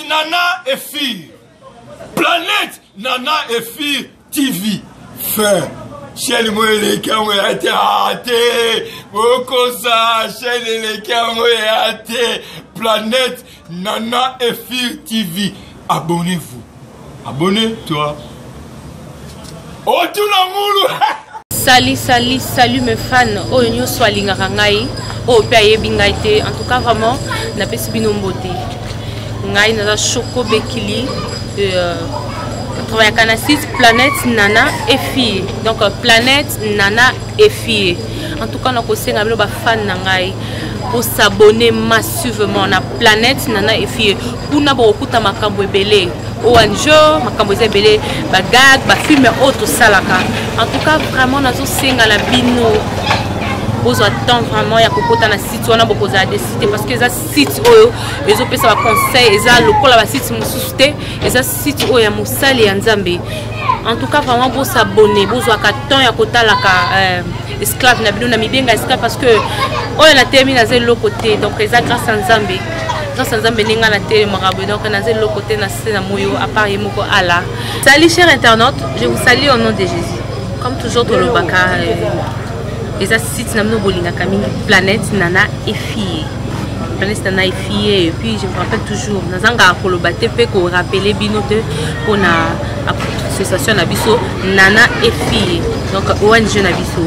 Nana et Fille. Planète Nana et Fille TV. Fin. Chaîne moi les caméras a été raté. Beaucoup ça. Chaîne les caméras a été. Planète Nana et Fille TV. Abonnez-vous. Abonnez-toi. Oh tout l'amour. Salut mes fans. Oh nyo swalinga ngai. Oh paye bingaite. En tout cas vraiment na pesi binombote. Ngai na Choco Bekili. 86 Planète Nana et Fille. Donc Planète Nana et Fille. En tout cas, nous avons des fans pour s'abonner massivement à Planète Nana et Fille. Pour nous avoir écouté makambo belé. Au anjo, makambo belé, bagag, ba film autre salaka. En tout cas, vraiment nous avons la bino. Vous attendez vraiment ya kokota na site wana bokoza décider parce que ça site oyo ezo pesa ba conseil eza lokola ba site mususte eza site oyo ya musali ya Nzambe. En tout cas vraiment pour s'abonner bozwa ka temps ya kotala ka esclave na bino na mibenga esclave parce que oyo na termine na zelo côté donc eza grâce à Nzambe. Grâce à Nzambe ninga na télé marabout donc na zelo côté na sena moyo à part yemoko ala. Salut chers internautes, je vous salue au nom de Jésus. Comme toujours dans le baka et ça site namno bolinga kamingi Planète Nana et Fille. Planète Nana et Fille et puis je me rappelle toujours nazanga kolobate pe ko rappeler binote pour na association na biso Nana et Fille. Donc ONG na biso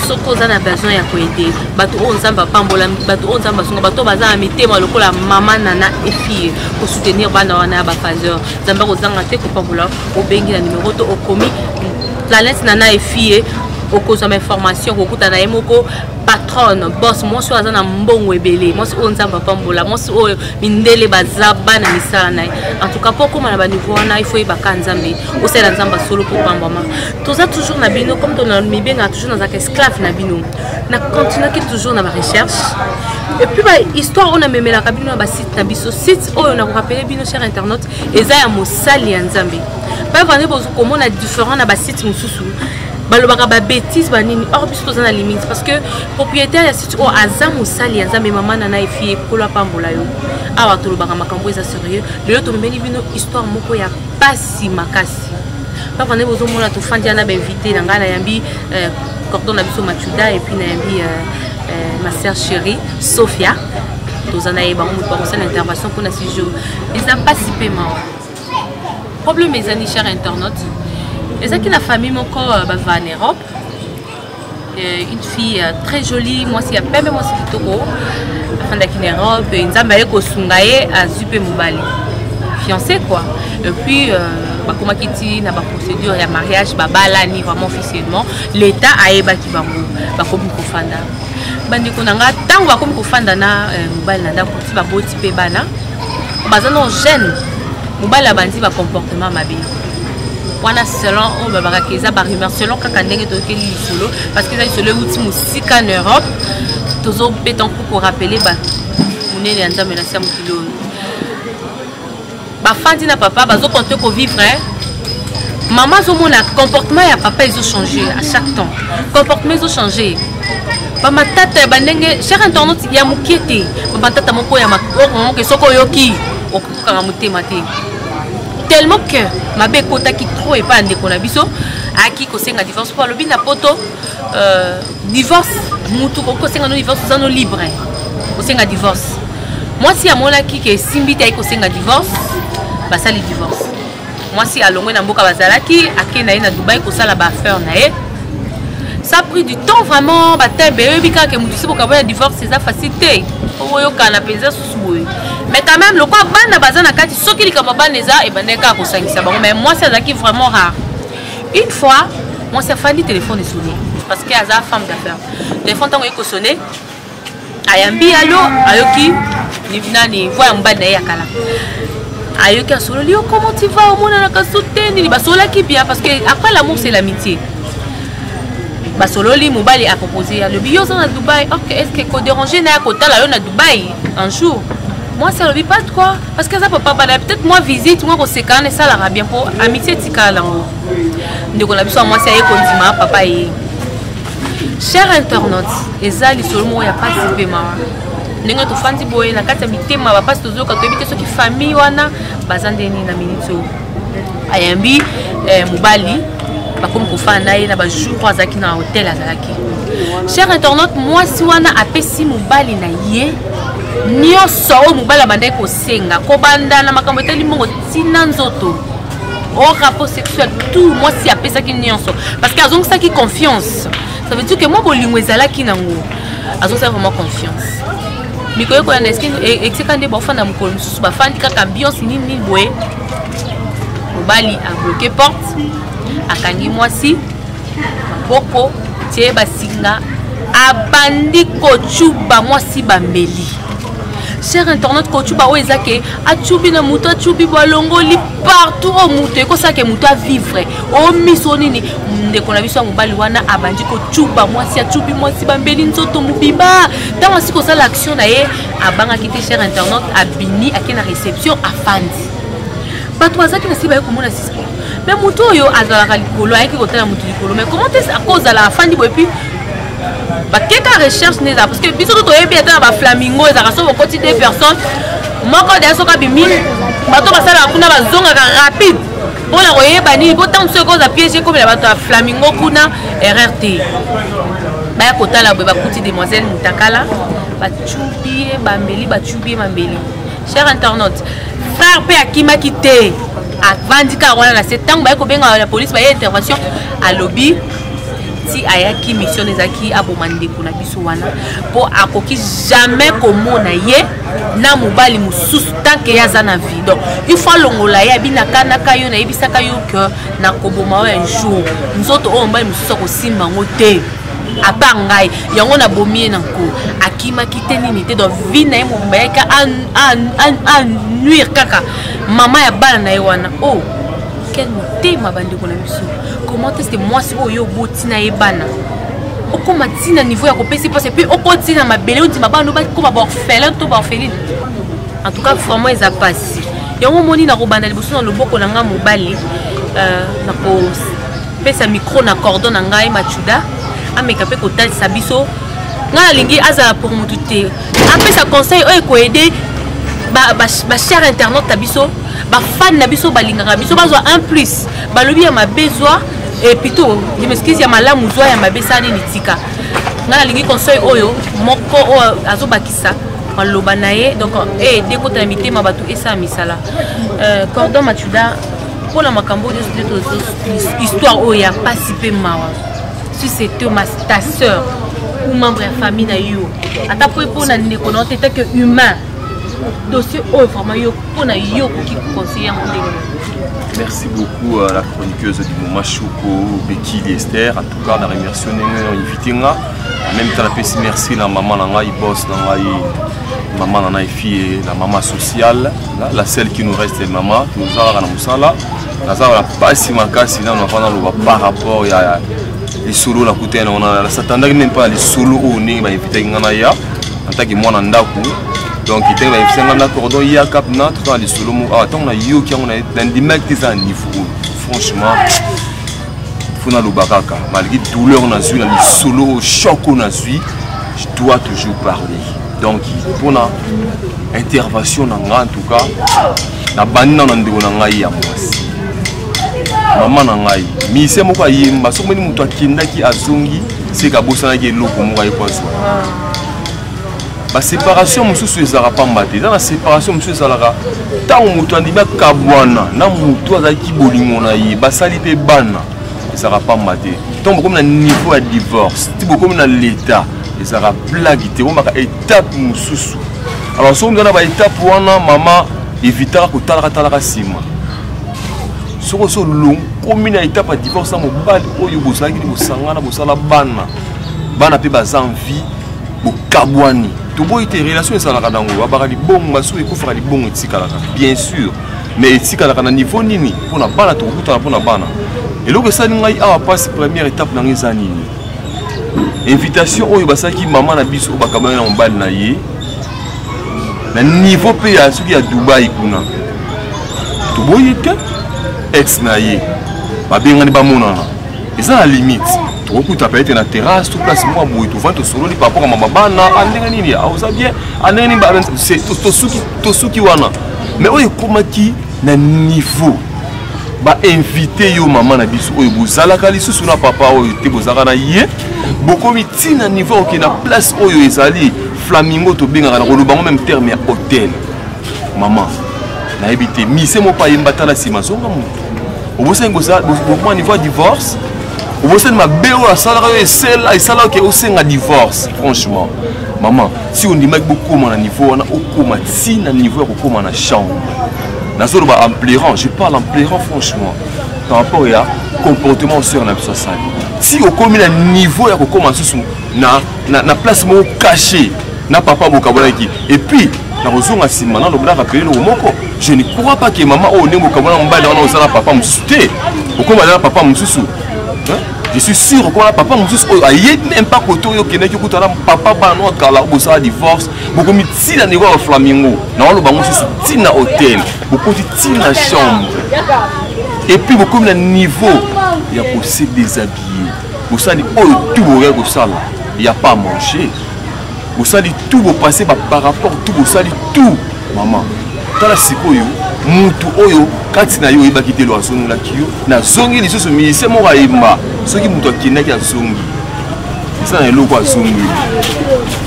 soko za na besoin ya ko aider bato o nzamba pambola bato o nzamba songa bato baza mitema lokola mama Nana et Fille pour soutenir bana wana ba phaseur nzamba ko zanga te ko pambola o bengi na numéro to o komi Planète Nana et Fille. Au cause de mes formations, au cours d'un émoko patronne, boss, moi je suis un bon webélé, moi je suis un pambola, moi je suis mindele bazaba na misala. En tout cas, pour comment on a niveau il faut y bakanzambe, au sein d'un zamba solo pour pambama. Tout ça toujours na bino comme ton ami bien a toujours dans un esclave na bino. Na continue qui toujours dans ma recherche. Et puis bah histoire on a même la cabine na site na biso site oh on a rappelé bino chers internautes et ça ya mosali ya Nzambe. Pas vraiment besoin comment on a différent na site mususu. Balobaka ba bêtise banini or biso tozana limite parce que propriétaire ya site o azamu sali Nzambe mama Nana et Fille pour la pambola yo awa tolobaka makambo eza sérieux lelo tomemeli bino histoire moko ya pasi makasi pa vane bozo mona to fandi na ba invité na ngala yambi cordon na biso Machuda et puis na yambi ma sœur chérie Sophia tozana yeba mo pa conseil d'intervention pour na 6 jours ils ont pas si paiement problème mes amis chers internautes. Et ça qui la famille mon corps va en Europe. Une fille très jolie, moi c'est pas même moi c'est Toko. La fin d'Aki en Europe, une femme avec Osungaye à Zupe Mubali. Fiancée quoi. Et puis comme qui na ba procédure ya mariage babala ni vraiment officiellement l'état aeba ki bango ba komi ko fanda. Bandi ko nanga tango ba komi ko fanda na Mubali na ndako ti ba boti pe bana. Bazano jeune. Mubali bandi ba comportement mabe. Wana selon on va bakeza ba rumeur selon kaka ndenge to keli solo parce que ça solo outil musique en Europe tozo pétant pour rappeler ba munene ya Nzambe na sia mukilo ba fandi na papa bazo compter ko vivre maman zo mona comportement ya papa ils ont changé à chaque temps comportement ils ont changé ba matata ba ndenge cher internaute ya mukiete ba matata moko ya makoko ke soko yoki okukanga mutema te tellement que ma bekota qui trop et pas ndeko na biso aki ko senga divorce pour le bina poto divorce mutu ko senga no divorce za no libre ko senga divorce moi si amona ki ke simbita ko senga divorce ba sali divorce moi si alongwe na mboka bazalaki akena na Dubaï ko sala ba affaire na e ça a pris du temps vraiment ba tembe bika ke mutu se boka ba divorce c'est facilité oyo kana penza susu. Mais quand même, le quoi bana bazana kati soki likama baneza et baneka ko sangisa bango mais moi c'est qui vraiment rare. Une fois, moi c'est fandi téléphone sonné parce que aza femme d'affaires. Téléphone tango eko sonné. Ayambi allo ayoki ni nani voya mbana ya kala. Ayoki solo lio comment tu vas au monde na ka soutenir ni basola ki bien parce que après l'amour c'est l'amitié. Basolo li mobali a proposé le bio à Dubaï. OK, est-ce que ko déranger na ko tala yo na Dubaï un jour? Moi ça ne pas de quoi parce que ça peut pas peut-être moi visite moi ko sekane ça la bien pour amitié tikala ngo ndeko na biso moi c'est ekondima papa et chers internautes ezali seulement ya pas si paiement ndenge tofandi boye na kati ya mitema bapasi tozoyoka toyebi te soki famille wana baza ndeni na miniti oyo ayambi mobali bakomi kofanda na ye na bajour azalaki na hotel azalaki. Cher internaute, mwasi wana apesi mobali na ye nyonso oyo mobali abandaki kosenga kobanda na makambo etali mbongo ntina nzoto au rapport sexuel, tout mwasi apesaki nyonso parce que azongisaki confiance. Ça veut dire que moi bolingo ezalaki nango azongisaki vraiment confiance. Mikoyo ko na eskin exika nde bafanda mokolo mosusu bafandi kaka ambiance nini boye mobali a bloqué porte akangi mwasi maboko tie basinga abandi kochuba mwasi bambeli. Cher internaute, kochuba oyo ezake achubi na mutu achubi balongoli partout au mutu ekosaka mutu avivre o miso nini ndeko na biso ya mobali wana abandi kochuba mwasi achubi mwasi bambeli nzoto mobimba ntango asi kosala action na ye abangaki te. Cher internaute, abini ake na réception afandi bato bazaki nasi baye komona sispo me mutu oyo azalaka likolo ayaki kotala mutu likolo mais comment est akozala afandi boye puis bakeka recherche neza parce que biso to toyebi ata ba flamingo ezaka so bokoti deux personnes moko de soka bimi bato basala kuna bazongaka rapide mpona koyeba nini po ntango soki oza piège comme bato ya flamingo kuna RRT baya kotala boye bakuti demoiselle mutakala bachubi ye bambeli bachubi ye mambeli. Cher internaute, frère pe akimaki te avandika wana na se ntango baye kobenga la police baye intervention alobi si ayaki mission ezaki aboma ndeko na biso wana po akoki jamais komona ye na mobali mosusu tant que yaza na vie. Donc il faut longola ye abinaka naka yo na yebisaka yo que na koboma un jour nzoto o mobali mosusu kosimba ngo te apa ngai yango na bomi na nko akimaki te nini te donc vie na ye mobali ka an nuire kaka mama ya bana na ye wana oh quel motema bandeko na biso. Comment est-ce que moi si oyo botina ebana okoma tina niveau ya kopesi parce puis okotina mabele ondima bana ba ko ba orphelin to ba orpheline. En tout cas vraiment ils a passé yango moni na kobanda liboso na loboko na nga mobali na ko pesa micro na cordon na ngai machuda ameka pe ko talisa biso nga lingi aza pour mutu te apesa conseil oyo ko aider ba cher internaute biso ba fan na biso balingaka biso bazwa un plus balobi ya mabezwa et plutôt je m'excuse ya malamu zwa ya mabesa ni tika nga lingi conseil oyo moko o azobakisa maloba na ye donc de kota mitema batu esa misala cordon machuda pour la makambo de histoire oyo ya pasi pe mawa si c'était ta sœur ou membre de famille na yo ata po na ndeko na tete que humain dossier vraiment yo pona yo qui conseiller en Merci beaucoup à la chroniqueuse du moment Chouko, Becky et Esther. En tout cas, on a remercié invité nga. En même temps, merci la maman nanga boss nanga maman nana fille la maman sociale, la celle qui nous reste est maman. Nous avons na musala. Nous avons pas si makasi là on a le par rapport à les solos la côté on a s'attendait même pas les solos au nez ba invité nga ya en tant que moi nandaku. Donc il était là cordon il y a cap na tout dans les solos attends on a yo qui on a dans des mecs des niveau franchement fona lo bakaka malgré douleur on a vu dans les solos choc on a vu je dois toujours parler donc pour la intervention en tout cas na banina na ndeko na ngai ya mwasi maman na ngai mi se moko yemba so moni muto akindaki azongi c'est ka bosana ke loko mo ay kwaso ba séparation mususu ezala pamba te dans la séparation mususu ezala ta mutu andima kabwana na mutu azaki bolingo na ye basali pe bana ezala pamba te donc comme na niveau ya divorce tipo comme na l'état ezala blague te omaka étape mususu alors so ndana ba étape wana mama évitera ko talaka sima soko so long comme na étape ya divorce na mobali oyo bosalaki bosangana bosala bana pe baza envie bokabwani to boy te relation esalaka dango abaka libongo maso ekufaka libongo etikalaka bien sûr mais etikalaka na niveau nini pona bana to kutana pona bana eloko esali ngai awa passe première étape na ngeza nini invitation oyo basaki mama na biso bakabana na mobali na ye na niveau pe ya soki ya Dubai kuna to boy te ex na ye babengani bamonana eza na limite tu peux na terrasse tout place moi boy tu vends solo ni par rapport à maman bana andinga nini a osa bien anani ba c'est tosuki wana mais oyo komaki na niveau ba invité yo maman na biso oyo bozalaka lisusu na papa oyo te bozaka na ye bokomi tina niveau qui na place oyo ezali flamingo to bengaka na kolobango même terme ya hôtel maman na ebité mise mo pa yemba tala sima zonga mu obosengo za bo niveau divorce obosengo mabeo asala yo esala ke osenga divorce franchement maman si on dit mec beaucoup na niveau wana okoma tina niveau ya kokoma na chambre nazoloba en pleurant, je parle en pleurant franchement par rapport au comportement sur la société. Si au commun à niveau ya kokoma susu na place mo caché na papa bokabona ki et puis na rozonga sima na lobla rappeler le moko je ne crois pas que maman o ne bokabona mbala na osala papa musuté okoma na papa mususu je suis sûr que papa mususu a yé même pas koto yo kene ki kutana papa ba no kala bosala divorce bokomi tina niveau au flamingo na lo bango susu tina hôtel bokomi tina chambre et puis bokomi na niveau ya ko se déshabiller bosali oyo tout boya ko sala y a pas à manger bosali tout bo passer par rapport tout bosali tout maman tala sikoyo mutu oyo kati na yo ebaki te lo azongi la kiyo na zongi lisusu mise mo raimba soki mutu akendaki azongi esa na eloko azongi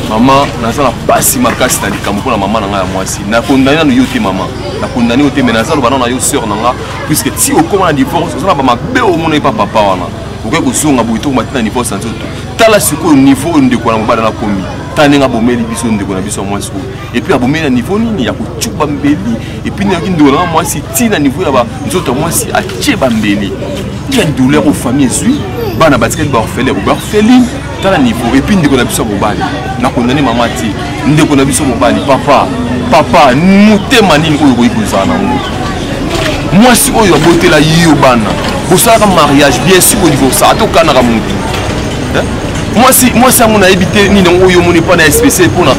mama naza na pasi makasi na likambo mpona mama na ngai ya mwasi nakondani nano yo te mama nakondani yo te me naza loba na yo sœur na nga puisque ti okoma na divorce oza na bamabe omona epa papa wana okoki kozonga boye tokoma ti na divorce na nzoto tala sikoyo niveau oyo ndeko na mobali nakomi tanenga bomeli biso ndeko na biso mwasi oyo et puis abomeli na niveau nini ya kocuba mbeli et puis nayoki ndeko na mwasi ti na niveau ya nzoto mwasi atie bambeli ya douleur aux familles ezwi bana batikali baorpheline tala niveau et puis ndeko na biso mobali nakondani mama ti ndeko na biso mobali papa motema nini oyo koyi kozala nango mwasi oyo abotela yo bana bosalaka mariage bien sûr odivorce atokanaka motu mwasi yango nayebi te nini oyo omoni mpo na especial mpona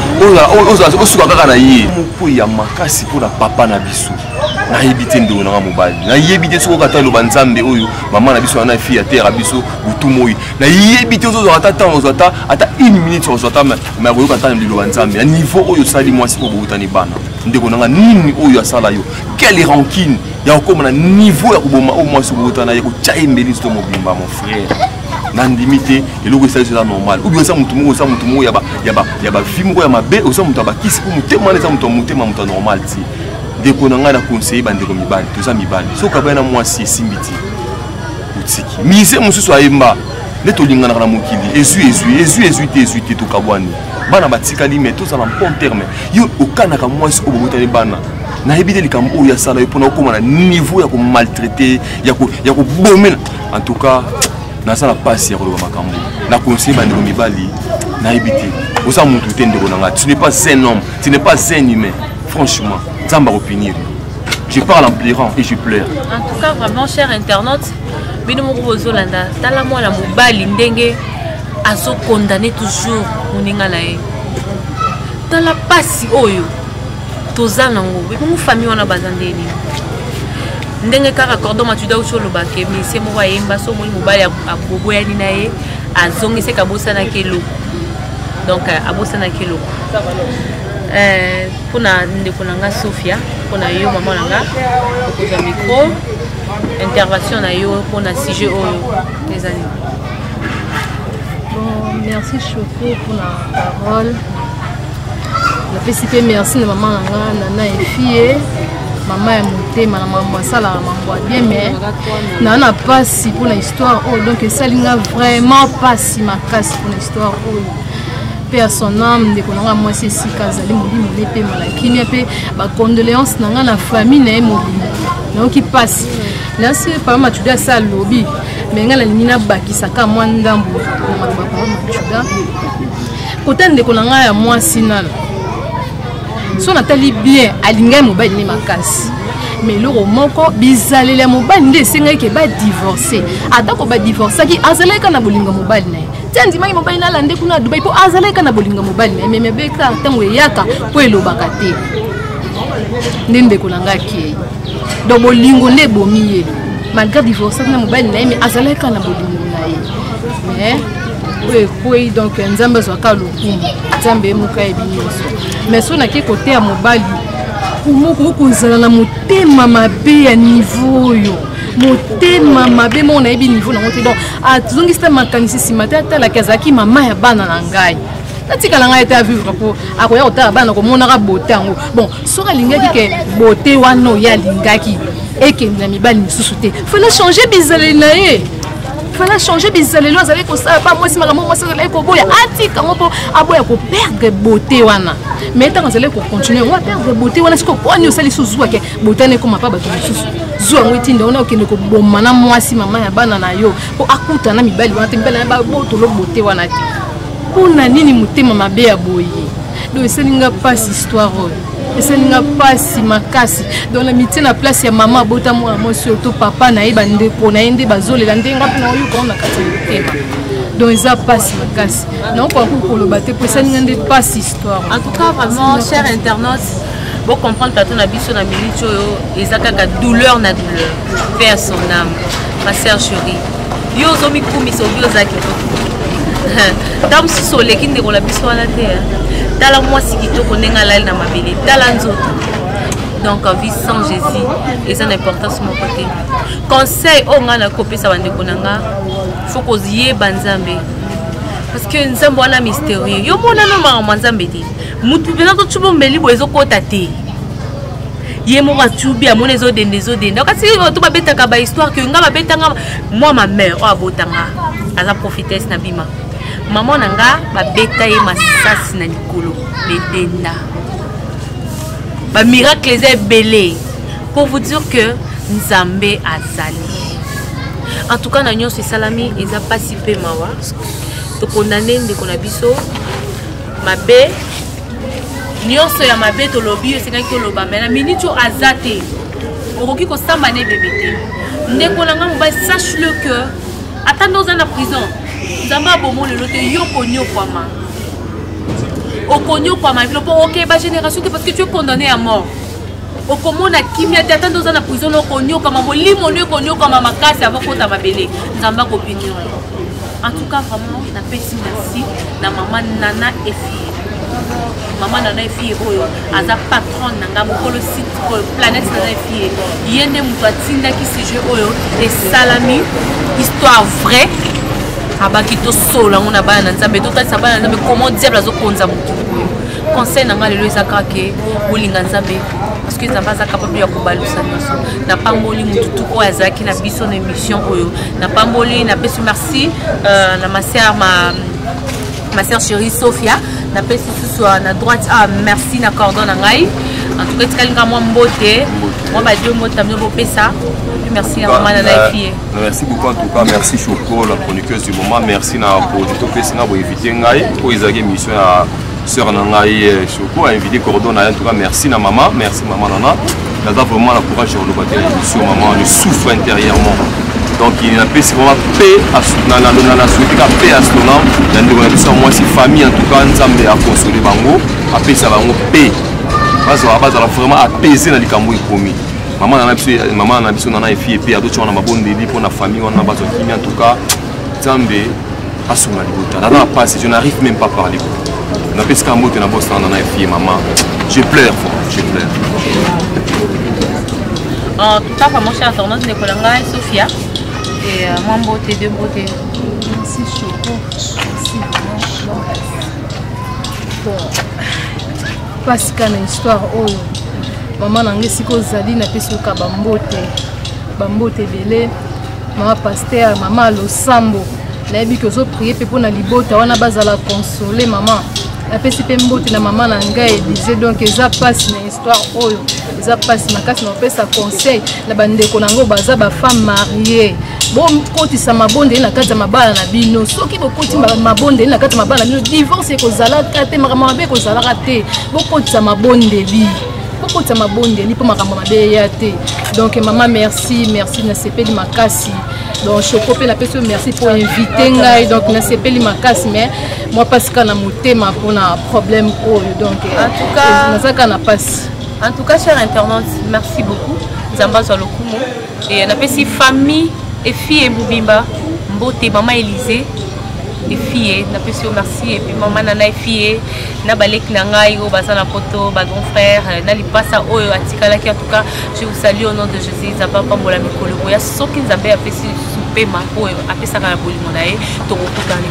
osuka kaka na ye moko ya makasi mpona papa na biso nayebi te ndeko nanga mobali nayebi te soki okata eloba nzambe oyo mama na biso wana fille ya terre ya biso butu moi nayebi te ozozwa ata ntango ozwa ata 1 minute ozwa ata me akoyoka ata liloba nzambe ya niveau oyo osali mwasi mpo bokutani bana ndeko nanga nini oyo asala yo quelle rancune ya kokoma na niveau ya koboma oyo mwasi bokutana ye kotya embeli nzoto mobimba mon frère nandimité et le ça c'est normal ou bien ça mutu mo ya ba vie moko ya mabe o ça mutu abakisi pour mutema neza mutu mutema mutu normal ti ndeko nanga na conseiller bandeko mibali toza mibali so kabana na mwasi simbiti utiki mise mususu ayemba ne tolingana na mokili ezui te to kabwani bana batikali mais tous en bon terme yo okanaka mwasi obotani bana na ebide likambo oyo ya sala yo pona okoma na niveau ya ko maltraiter ya ko bomena en tout cas naza na pasi ya koloba makambo na conseiller bandeko mibali na ebite oza mutu te ndeko nanga tu n'es pas un homme tu n'es pas un humain franchement nzamba opinir je parle en pleurant et je pleure en tout cas vraiment cher internaute bino moko bozolanda tala mwana mobali ndenge azo condamner toujours moninga na ye tala pasi oyo toza nango mu famille wana bazandeni ndenge kaka cordon matuda usolo bake mise mo bayemba so mo mobali aboboyani na ye azongise kabosana kelo donc abosana kelo pona ndeko nanga Sofia pona yo maman nanga okoza micro intervention na yo pona sujet oyo les années. Bon, merci Choco pour la parole. La PCP merci na maman nanga nana et fille maman est montée maman ça la maman bien mais nana pas si pour l'histoire oh donc ça linga vraiment pas si ma casse pour l'histoire oh paix à son âme de konanga moi c'est si kazali mobile pe malakini pe ba condoléances nanga na famille na mobile donc qui passe là c'est pas matuda ça lobby mais ngala nina bakisaka mwa ndambo na ba matuda côté de konanga ya moi sinal so natali bien alinga mobile ni makasi mais le romoko bizalele mobile nde senga ke ba divorcer atako ba divorcer ki azaleka na bolinga mobile na tandi mai mobile na lande kuna Dubai po azaleka na bolinga mobile na mais beka tango yaka po elobaka te ndende kolanga ki do bolingo ne bomiye malgré divorcer na mobile na mais azaleka na bolingo na ye mais oui donc nzambe zwaka lokumu nzambe muka ebinyoso mais so na ki côté ya mobali kumoko kozala na motema mabe ya niveau yo motema mabe mo na yebi niveau na ngote donc azongisa makanisi simata atalaki azalaki mama ya bana na ngai natikala ngai ete avivre po akoya kotala bana komonaka bote yango bon soki alingaki ke bote wana oyo alingaki ekende na mibali misusu te fala changer bizaleli na ye fala changer bizaleli azali kosala pa mwasi makambo mwasi azali koboya atika ngo po aboya koperdre bote wana mais ntango azali kocontinue ngo aperdre bote wana siko poni osali susu ke bote wana ekoma pa bato misusu zu yango etinda ona okende koboma na mwasi mama ya bana na yo po akuta na mibali wana te mibali na babotolo bote wana te mpona nini motema mabe ya boye donc esalinga mpasi histoire oyo esalinga mpasi makasi donc na mitie na place ya mama abota mwana mwasi oyo to papa na ye bandeko na ye nde bazolela nde nga mpona oyoka na kati ya motema donc eza mpasi makasi naokoka koloba te mpo esalinga nde mpasi histoire en tout cas vraiment cher internaute pour comprendre plateau na biso na minute oyo eza kaka douleur na douleur paix à son âme ma sœur chérie yo ozomikumisa obi oza kitoko ntango mosusu oleki ndeko na biso wana te tala mwasi kitoko ndenge alali na mabele tala nzoto donc vie sans Jésus eza na importance moko te conseil oyo ngai nakopesa bandeko na nga faut koyeba nzambe parce que nzambe wana mystérieux yo mona no makambo nzambe te mutu mpena totuba ombeli boye ezokota te ye moko atubi amona ezodende kasi to babetaka bahistoire ke nga babetanga moi ma mère oyo abotanga aza prophétesse na bima maman na nga babeta ye masasi na likolo bedenda bamiracle eza ebele pour vous dire que nzambe azali en tout cas na nyonso esalami eza pasi mpe mawa tokondane ndeko na biso mabe nyonso ya mabe tolobi esengaki toloba me na minute oyo aza te okoki kosamba ne bebe te ndeko na nga mobali sache le que ata nde oza na prison nzambe abomo lelo te yo konyokwama okonyokwama bilo mpo okeba génération te parce que tu es condamné à mort okomona kimia te ata nde oza na prison okonyokama molimo nde ekonyokama makasi avokota mabele nzambe akopinio en tout cas vraiment napesi merci na mama Nana Efie maman Nana Efie oyo aza patron nanga mokolo site planète Nana Efie ye nde moto atindaki sujet oyo esalami histoire vraie abaki tosola ngo na bana na nzambe totalisa bana na nzambe comment diable azokonza motu oyo conseil nanga lelo ezaka ke bolinga nzambe parce que nzambe aza capable ya kobalusa nyonso napamboli motu tuku oyo azalaki na biso na émission oyo napamboli napesi merci na ma sœur chérie Sophia napesi susu na droite merci na cordon na ngai en tout cas tikalinga mwa mbote mwa badio mota myo bopesa merci à maman Nana Efie merci beaucoup en tout cas merci Choco la chroniqueuse du moment merci na produito pesi na bo éviter ngai pour ezaki émission ya sœur na ngai Choco a invité cordon na en tout cas merci na maman merci maman Nana naza vraiment la courage de rebattre l'émission maman je souffre intérieurement donc il n'a pas vraiment paix à souhaiter la paix à son âme dans des relations moi si famille en tout cas nzambe a consoler bango appeler ça bango paix parce que va vraiment apaiser dans les cambo commis maman na biso Nana Efie paix a d'autres on a mabondeli pour la famille on a bazo kimi en tout cas nzambe a son alibota là passe je n'arrive même pas à parler na pesi cambo te na boss Nana Efie maman je pleure en tout cas vraiment cher internaute ndeko na ngai Sophia et moi beauté de beauté merci Choco merci bon parce que na histoire oyo maman na ngai siko ozali napesi oka bambote ebele mama paster mama Losambo nayebi ke ozoprie mpe mpona libota wana bazala console mama napesi mpe mbote na mama na ngai Elise donc eza mpasi na histoire oyo eza mpasi makasi na kopesa conseil na bandeko nango baza bafemme marie bokotisa mabonde na kati ya mabala na bino soki bokoti mabonde na kati ya mabala na bino divorce ekozalaka te makambo mabe ekozalaka te bokotisa mabondeli mpo makambo mabe eya te donc mama merci nasepeli makasi donc Choco mpe napesi merci pour inviter ngai donc nasepeli makasi mais moi pasika na motema mpona problème oyo donc en tout cas nazaka na pasi en tout cas cher internaute merci beaucoup nzambe azwa lokumu et napesi famille Efie Mbubimba mbote mama Elise efie na pesi merci et puis maman nana efie na balek na ngai o bazana poto ba grand frère na lipasa oyo atikalaki en tout cas je vous salue au nom de Jésus za papa mbola mikolo ya soki nzambe apesi supema oyo apesa ka bolimo na ye to kokutana